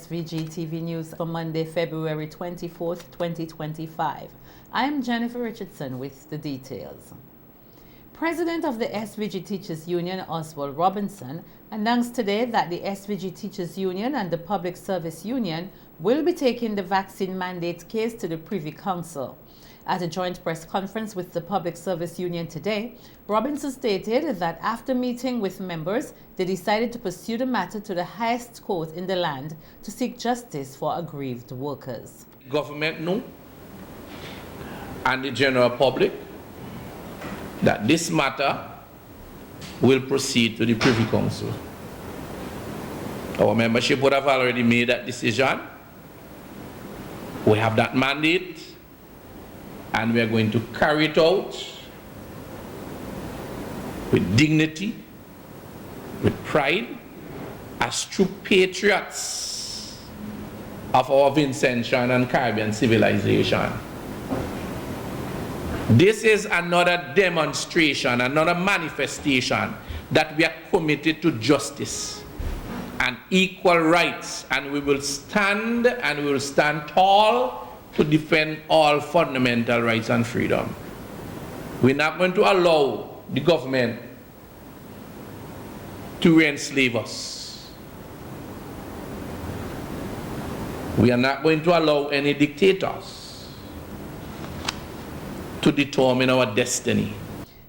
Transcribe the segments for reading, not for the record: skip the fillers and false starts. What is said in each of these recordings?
SVG-TV News for Monday, February 24th, 2025. I am Jennifer Richardson with the details. President of the SVG Teachers Union, Oswald Robinson, announced today that the SVG Teachers Union and the Public Service Union will be taking the vaccine mandate case to the Privy Council. At a joint press conference with the Public Service Union today, Robinson stated that after meeting with members, they decided to pursue the matter to the highest court in the land to seek justice for aggrieved workers. Government know and the general public that this matter will proceed to the Privy Council. Our membership would have already made that decision. We have that mandate, and we are going to carry it out with dignity, with pride, as true patriots of our Vincentian and Caribbean civilization. This is another demonstration, another manifestation that we are committed to justice and equal rights, and we will stand tall to defend all fundamental rights and freedom. We're not going to allow the government to re-enslave us. We are not going to allow any dictators to determine our destiny.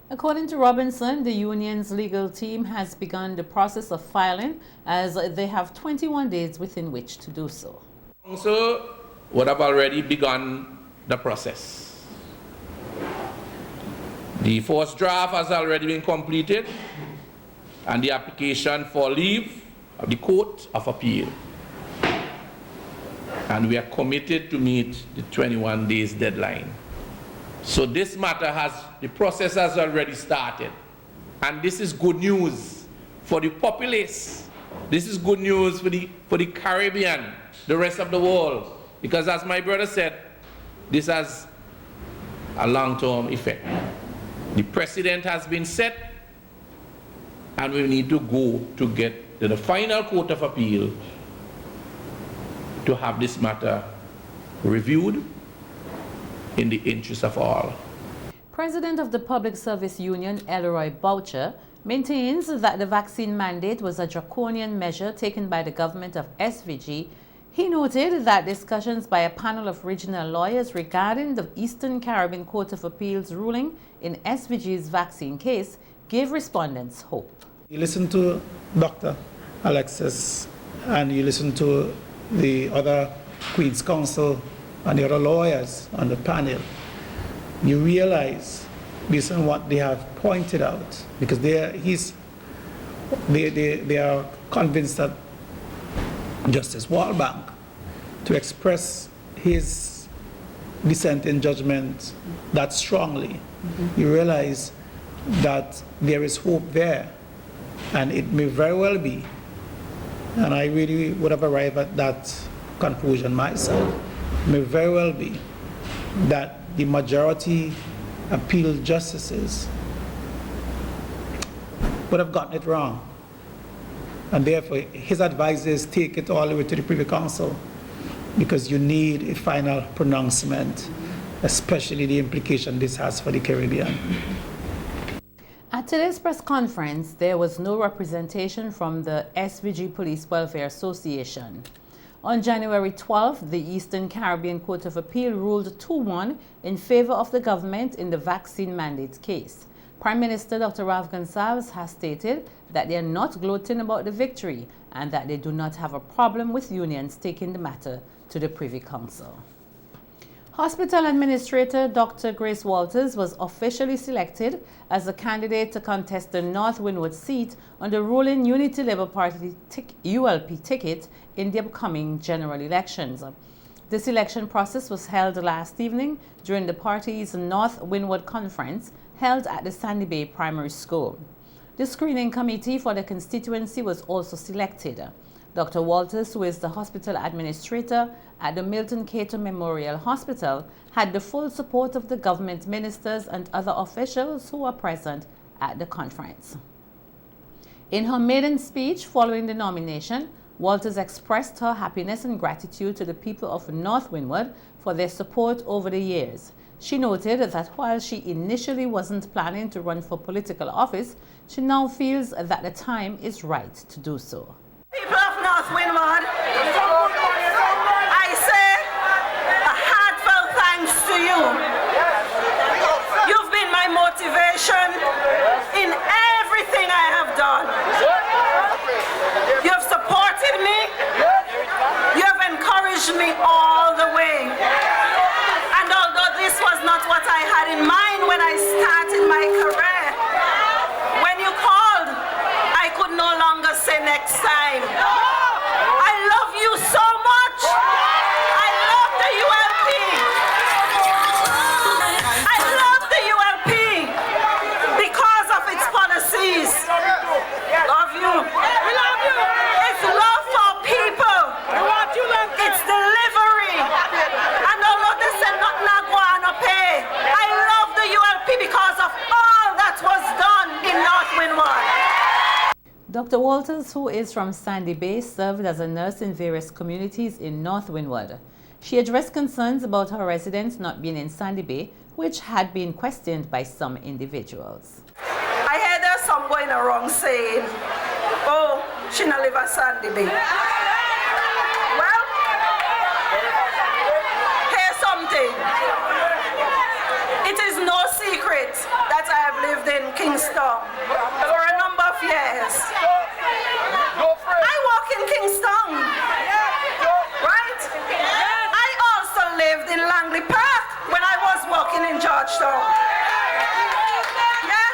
According to Robinson, the union's legal team has begun the process of filing, as they have 21 days within which to do so. Council would have already begun the process. The first draft has already been completed, and the application for leave of the Court of Appeal. And we are committed to meet the 21 days deadline. So this matter the process has already started. And this is good news for the populace. This is good news for the Caribbean, the rest of the world. Because as my brother said, this has a long-term effect. The precedent has been set, and we need to go to get to the final Court of Appeal to have this matter reviewed in the interest of all. President of the Public Service Union, Elroy Boucher, maintains that the vaccine mandate was a draconian measure taken by the government of SVG. He noted that discussions by a panel of regional lawyers regarding the Eastern Caribbean Court of Appeal's ruling in SVG's vaccine case gave respondents hope. You listen to Dr. Alexis and you listen to the other Queen's Counsel and the other lawyers on the panel, you realize, based on what they have pointed out, because they are convinced that Justice Wallbank, to express his dissent in judgment that strongly, you realize that there is hope there, and it may very well be, and I really would have arrived at that conclusion myself, may very well be that the majority appeal justices would have gotten it wrong. And therefore, his advice is take it all the way to the Privy Council, because you need a final pronouncement, especially the implication this has for the Caribbean. At today's press conference, there was no representation from the SVG Police Welfare Association. On January 12th, the Eastern Caribbean Court of Appeal ruled 2-1 in favor of the government in the vaccine mandate case. Prime Minister Dr. Ralph Gonsalves has stated that they are not gloating about the victory and that they do not have a problem with unions taking the matter to the Privy Council. Hospital Administrator Dr. Grace Walters was officially selected as a candidate to contest the North Windward seat on the ruling Unity Labour Party ULP ticket in the upcoming general elections. The selection process was held last evening during the party's North Windward conference held at the Sandy Bay Primary School. The screening committee for the constituency was also selected. Dr. Walters, who is the hospital administrator at the Milton Cato Memorial Hospital, had the full support of the government ministers and other officials who were present at the conference. In her maiden speech following the nomination, Walters expressed her happiness and gratitude to the people of North Windward for their support over the years. She noted that while she initially wasn't planning to run for political office, she now feels that the time is right to do so. People of North Windward, I say a heartfelt thanks to you. You've been my motivation in everything I have done. You have supported me. You have encouraged me all the way. And although this was not what I had in mind when I started my career, when you called, I could no longer say next time. I love you so much. I love the ULP. I love the ULP because of its policies. Love you. We love you. It's love for people. It's delivery. And although they said not Naguana pay, I love the ULP because of all that was done in North Windward. Dr. Walters, who is from Sandy Bay, served as a nurse in various communities in North Windward. She addressed concerns about her residents not being in Sandy Bay, which had been questioned by some individuals. I heard there's some going around saying, oh, she not live at Sandy Bay. Well, here's something. It is no secret that I have lived in Kingston for a number of years. I work in Kingston, right? I also lived in Langley Park when I was working in Georgetown. Yeah?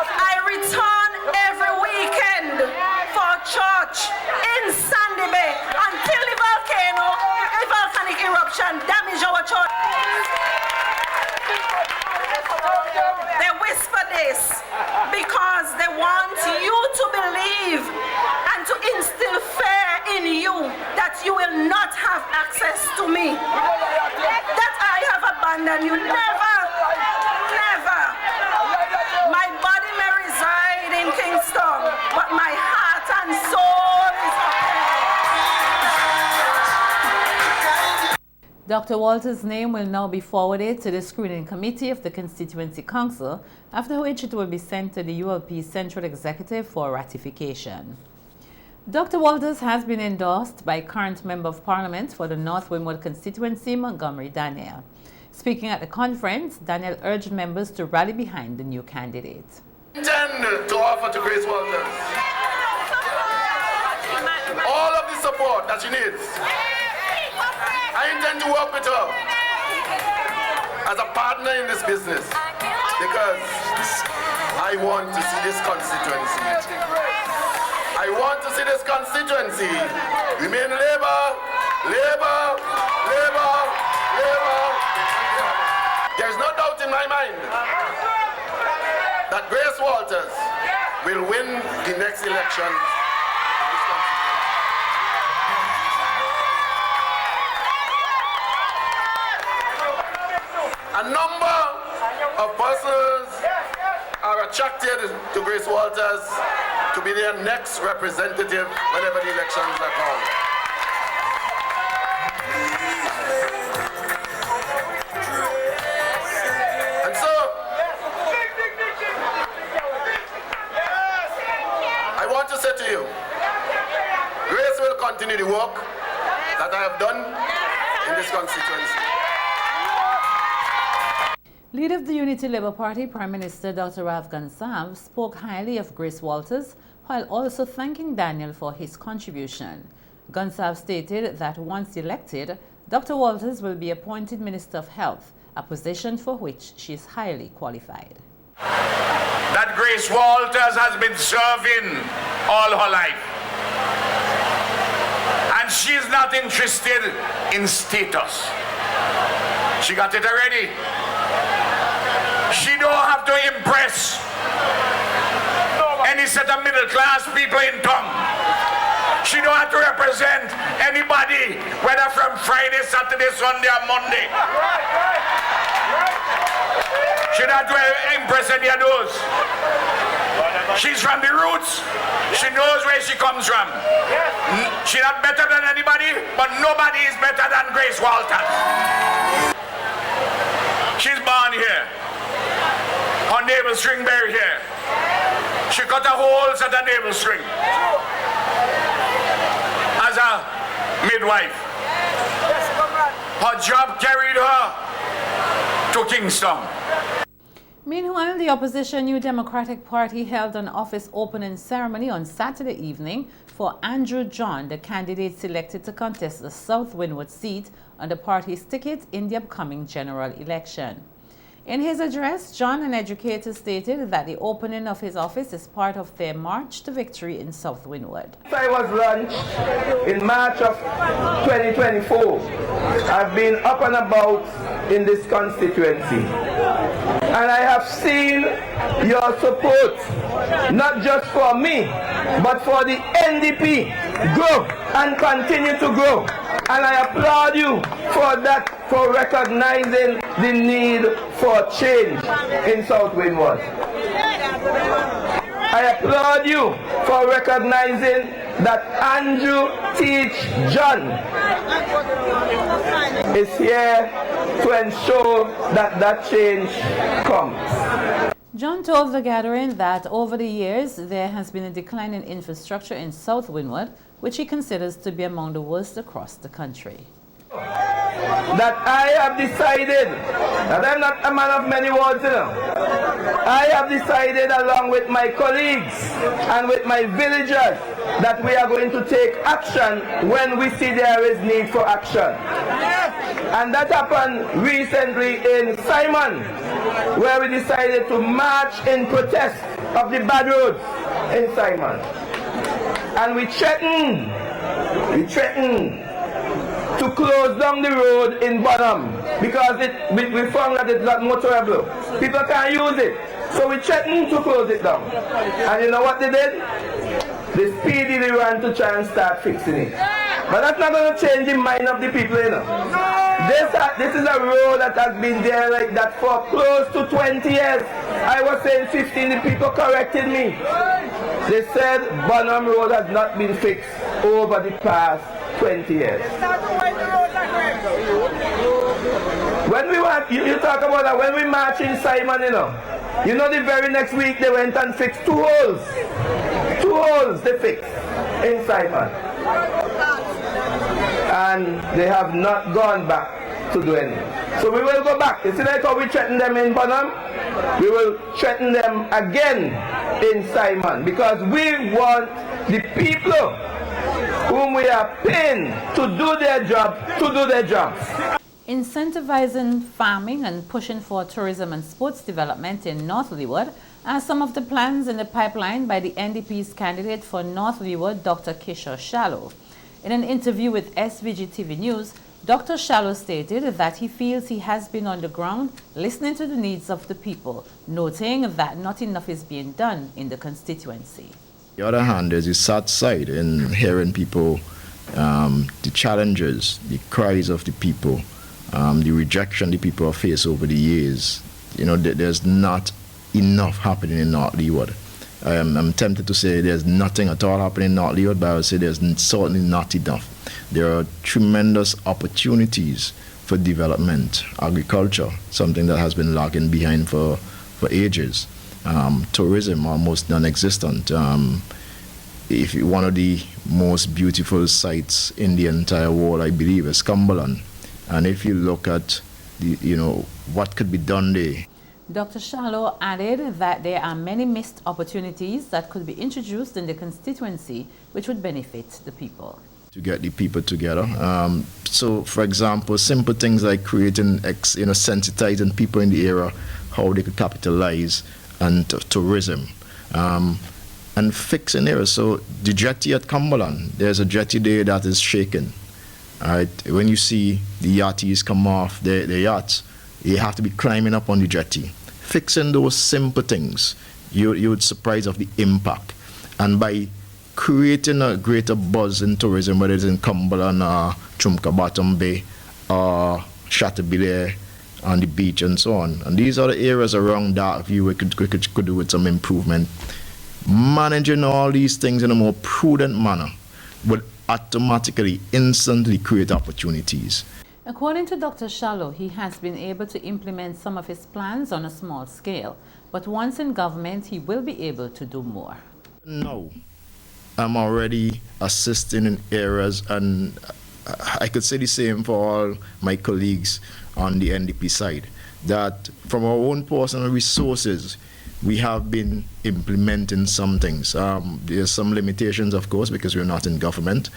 I return every weekend for church in Sandy Bay until the volcanic eruption damaged our church. They whisper this because they want you to believe and to instill fear in you that you will not have access to me, that I have abandoned you. Never, never. My body may reside in Kingston, but my heart and soul is Dr. Walters' name will now be forwarded to the screening committee of the Constituency Council, after which it will be sent to the ULP Central Executive for ratification. Dr. Walters has been endorsed by current Member of Parliament for the North Windward constituency, Montgomery Daniel. Speaking at the conference, Daniel urged members to rally behind the new candidate. Intend to offer to Grace Walters all of the support that she needs. I intend to work with her as a partner in this business because I want to see this constituency. I want to see this constituency remain Labour, Labour, Labour, Labour. There's no doubt in my mind that Grace Walters will win the next election. A number of persons are attracted to Grace Walters to be their next representative whenever the elections are called. And so, I want to say to you, Grace will continue the work that I have done in this constituency. Leader of the Unity Labour Party, Prime Minister Dr. Ralph Gonsalves, spoke highly of Grace Walters while also thanking Daniel for his contribution. Gonsalves stated that once elected, Dr. Walters will be appointed Minister of Health, a position for which she is highly qualified. That Grace Walters has been serving all her life. And she's not interested in status. She got it already. She don't have to impress any set of middle-class people in town. She don't have to represent anybody, whether from Friday, Saturday, Sunday, or Monday. She don't have to impress any of those. She's from the roots. She knows where she comes from. She's not better than anybody, but nobody is better than Grace Walters. She's born here. Her navel string buried here. She cut her holes at her navel string as a midwife. Her job carried her to Kingston. Meanwhile, the opposition New Democratic Party held an office opening ceremony on Saturday evening for Andrew John, the candidate selected to contest the South Windward seat on the party's ticket in the upcoming general election. In his address, John, an educator, stated that the opening of his office is part of their march to victory in South Windward. I was launched in March of 2024. I've been up and about in this constituency. And I have seen your support, not just for me, but for the NDP, grow and continue to grow. And I applaud you for that, for recognizing the need for change in South Windward. I applaud you for recognizing that Andrew Teach John is here to ensure that that change comes. John told the gathering that over the years there has been a decline in infrastructure in South Windward, which he considers to be among the worst across the country. That I have decided, that I'm not a man of many words, you know. I have decided along with my colleagues and with my villagers that we are going to take action when we see there is need for action. And that happened recently in Simon, where we decided to march in protest of the bad roads in Simon. And we threatened to close down the road in Bonham because we found that it's not motorable. People can't use it. So we threatened to close it down. And you know what they did? They speedily ran to try and start fixing it. But that's not going to change the mind of the people, you know. This is a road that has been there like that for close to 20 years. I was saying 15, the people corrected me. They said Bonham Road has not been fixed over the past 20 years. When we went, you talk about that, when we march in Simon, you know the very next week they went and fixed two holes. Two holes they fixed in Simon. And they have not gone back to do anything. So we will go back. You see like how we threatened them in Bonham? We will threaten them again in Simon because we want the people whom we are paying to do their job, to do their jobs. Incentivizing farming and pushing for tourism and sports development in North Leeward are some of the plans in the pipeline by the NDP's candidate for North Leeward, Dr. Kishore Shallow. In an interview with SVG-TV News, Dr. Shallow stated that he feels he has been on the ground listening to the needs of the people, noting that not enough is being done in the constituency. On the other hand, there's a sad side in hearing people, the challenges, the cries of the people, the rejection the people have faced over the years. You know, there's not enough happening in North Leeward. I'm tempted to say there's nothing at all happening in North Leeward, but I would say there's certainly not enough. There are tremendous opportunities for development, agriculture, something that has been lagging behind for ages. Tourism, almost non-existent. If one of the most beautiful sites in the entire world, I believe, is Cumberland. And if you look at what could be done there. Dr. Shallow added that there are many missed opportunities that could be introduced in the constituency which would benefit the people. To get the people together. So, for example, simple things like creating, sensitizing people in the area, how they could capitalize on tourism, and fixing areas. So, the jetty at Cumberland, there's a jetty there that is shaking. All right, when you see the yachties come off their yachts, you have to be climbing up on the jetty. Fixing those simple things, you would surprise of the impact. And by creating a greater buzz in tourism, whether it's in Cumberland or Chumka Bottom Bay or Shatterbile on the beach and so on. And these are the areas around Darkview we could do with some improvement. managing all these things in a more prudent manner would automatically, instantly create opportunities. According to Dr. Shallow, he has been able to implement some of his plans on a small scale, but once in government, he will be able to do more. No, I'm already assisting in areas, and I could say the same for all my colleagues on the NDP side, that from our own personal resources, we have been implementing some things. There's some limitations, of course, because we're not in government,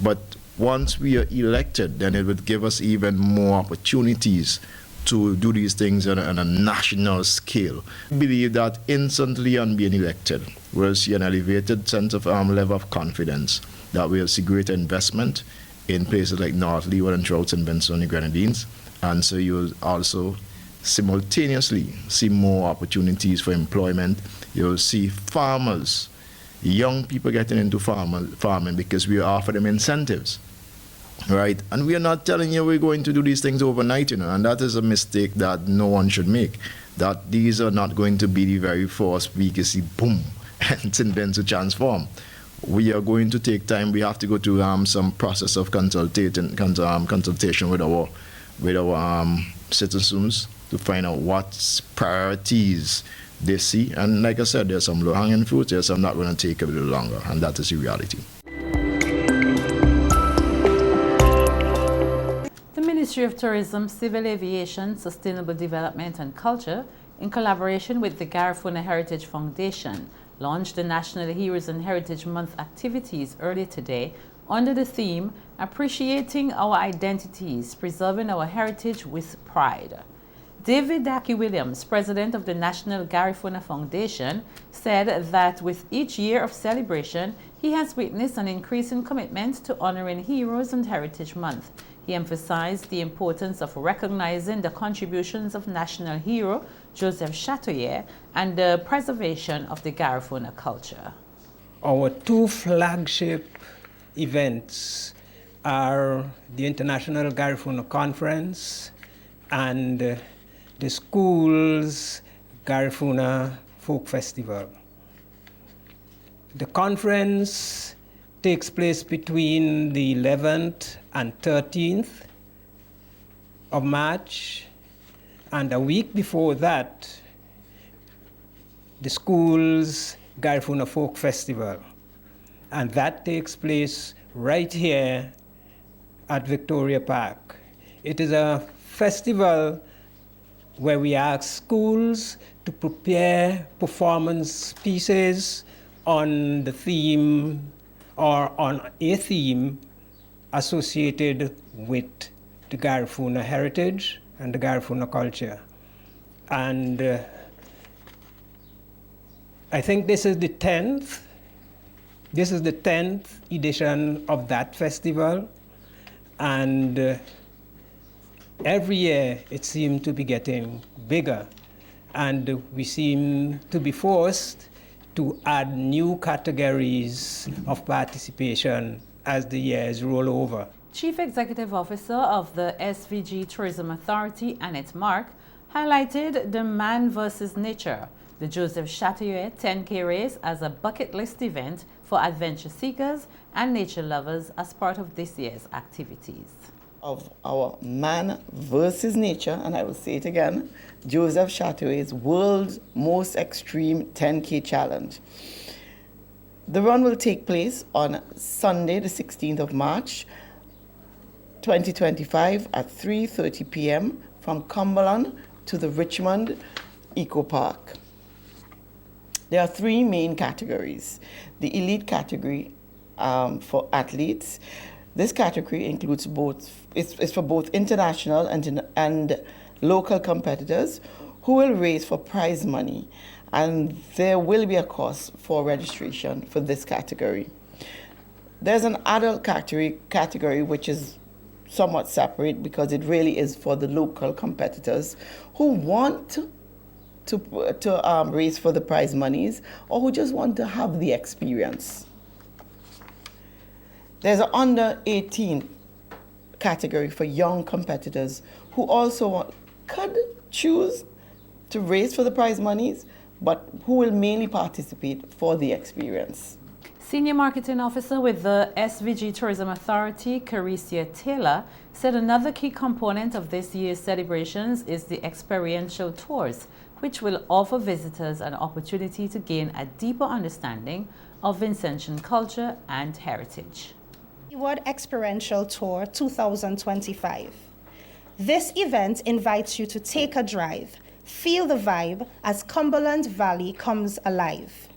but once we are elected, then it would give us even more opportunities to do these things on a national scale. I believe that instantly on being elected, we'll see an elevated sense of level of confidence, that we'll see greater investment in places like North Leeward and throughout St. Vincent and the Grenadines. And so you'll also simultaneously see more opportunities for employment. You'll see farmers, young people getting into farming because we offer them incentives, right? And we are not telling you we're going to do these things overnight, and that is a mistake that no one should make, that these are not going to be the very first week you see boom, and St. Vincent to transform. We are going to take time. We have to go to some process of consultation with our citizens to find out what priorities they see. And like I said, there's some low-hanging fruit, there's some not going to take a little longer, and that is the reality. The Ministry of Tourism, Civil Aviation, Sustainable Development and Culture, in collaboration with the Garifuna Heritage Foundation, launched the National Heroes and Heritage Month activities earlier today under the theme, Appreciating Our Identities, Preserving Our Heritage with Pride. David Daki-Williams, president of the National Garifuna Foundation, said that with each year of celebration, he has witnessed an increase in commitment to honoring Heroes and Heritage Month. He emphasized the importance of recognizing the contributions of national hero Joseph Chatoyer and the preservation of the Garifuna culture. Our two flagship events are the International Garifuna Conference and the school's Garifuna Folk Festival. The conference takes place between the 11th and 13th of March, and a week before that, the school's Garifuna Folk Festival. And that takes place right here at Victoria Park. It is a festival where we ask schools to prepare performance pieces on the theme or on a theme associated with the Garifuna heritage and the Garifuna culture. And I think this is the 10th. This is the 10th edition of that festival. And every year it seems to be getting bigger. And we seem to be forced to add new categories of participation as the years roll over. Chief Executive Officer of the SVG Tourism Authority, Annette Mark, highlighted the Man vs. Nature, the Joseph Chatoyer 10K race, as a bucket list event for adventure seekers and nature lovers as part of this year's activities. Of our Man versus Nature, and I will say it again, Joseph Chatoyer's world's most extreme 10K challenge. The run will take place on Sunday, the 16th of March, 2025 at 3:30 p.m. from Cumberland to the Richmond Eco Park. There are three main categories. The elite category for athletes. This category includes it's for both international and local competitors who will race for prize money, and there will be a cost for registration for this category. There's an adult category which is somewhat separate because it really is for the local competitors who want to race for the prize monies or who just want to have the experience. There's an under 18 category for young competitors who also could choose to race for the prize monies, but who will mainly participate for the experience. Senior Marketing Officer with the SVG Tourism Authority, Caricia Taylor, said another key component of this year's celebrations is the experiential tours, which will offer visitors an opportunity to gain a deeper understanding of Vincentian culture and heritage. Leeward Experiential Tour 2025. This event invites you to take a drive, feel the vibe as Cumberland Valley comes alive.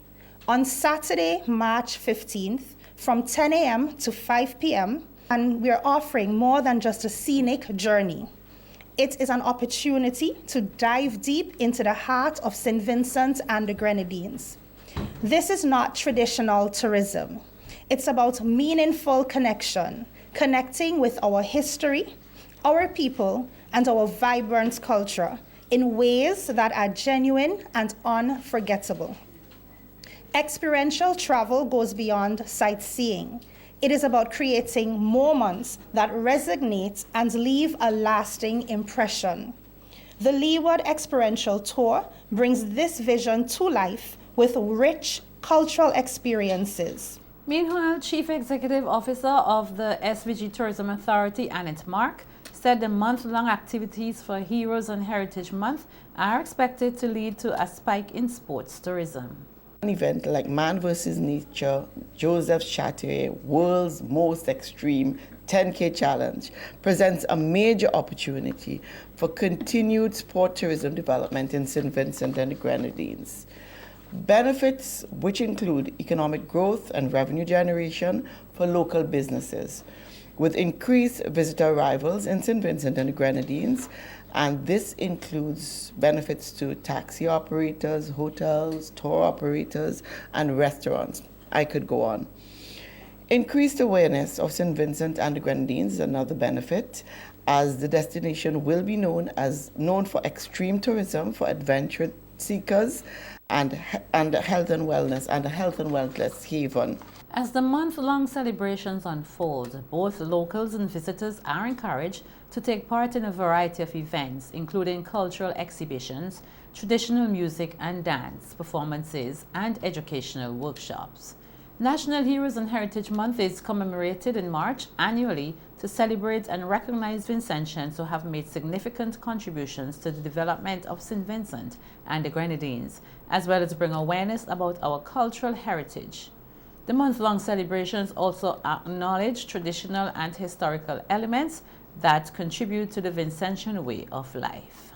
On Saturday, March 15th, from 10 a.m. to 5 p.m., and we're offering more than just a scenic journey. It is an opportunity to dive deep into the heart of St. Vincent and the Grenadines. This is not traditional tourism. It's about meaningful connection, connecting with our history, our people, and our vibrant culture in ways that are genuine and unforgettable. Experiential travel goes beyond sightseeing. It is about creating moments that resonate and leave a lasting impression. The Leeward Experiential Tour brings this vision to life with rich cultural experiences. Meanwhile, Chief Executive Officer of the SVG Tourism Authority, Annette Mark, said the month-long activities for Heroes and Heritage Month are expected to lead to a spike in sports tourism. An event like Man vs. Nature, Joseph Chattery, World's Most Extreme 10K Challenge presents a major opportunity for continued sport tourism development in St. Vincent and the Grenadines. Benefits which include economic growth and revenue generation for local businesses, with increased visitor arrivals in St. Vincent and the Grenadines, and this includes benefits to taxi operators, hotels, tour operators, and restaurants. I could go on. Increased awareness of St. Vincent and the Grenadines is another benefit, as the destination will be known for extreme tourism for adventure seekers and health and wellness, and a health and wellness haven. As the month-long celebrations unfold, both locals and visitors are encouraged to take part in a variety of events, including cultural exhibitions, traditional music and dance performances, and educational workshops. National Heroes and Heritage Month is commemorated in March annually to celebrate and recognize Vincentians who have made significant contributions to the development of St. Vincent and the Grenadines, as well as bring awareness about our cultural heritage. The month-long celebrations also acknowledge traditional and historical elements that contribute to the Vincentian way of life.